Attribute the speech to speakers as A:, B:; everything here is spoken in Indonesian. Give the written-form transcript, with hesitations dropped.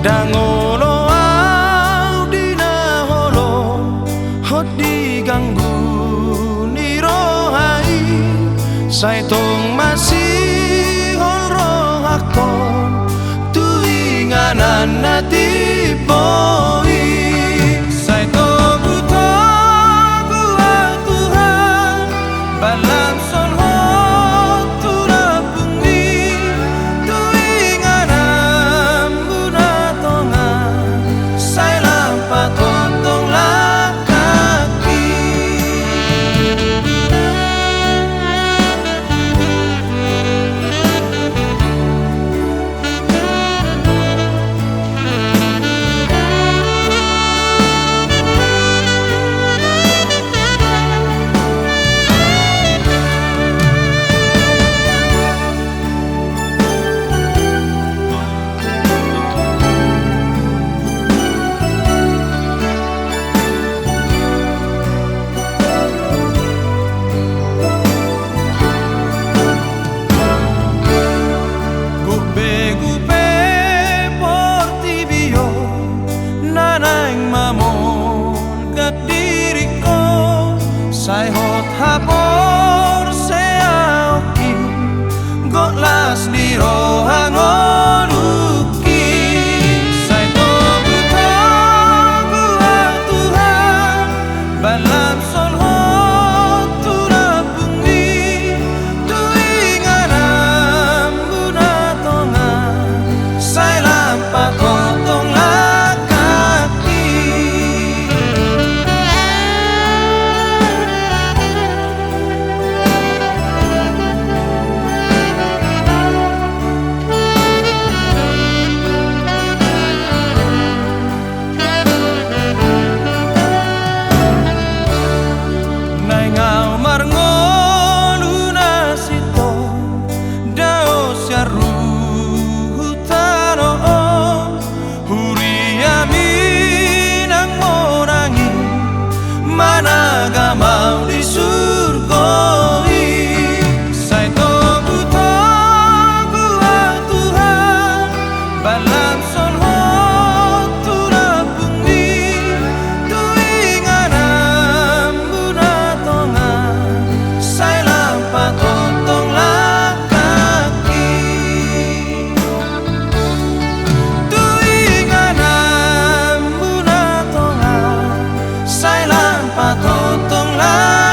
A: Dangono au dina holo hot diganggu nirohai saitong masih horo hakon tuinganan nati boi saitong buto gua Tuhan balam son hot turapungi tuinganan buna tonga sai lampa tontong lakaki sai hot hapor seaoki gotlas diro hangoruki sai to buto gua Tuhan balam son hot turapungi tuinganan buna tonga sai lampa tontong lakaki mau di surgoi sai to buto gua Tuhan balam son hot turapungi tuinganan buna tonga sai lampa tontong lakaki tuinganan buna tonga sai lampa tontong lakaki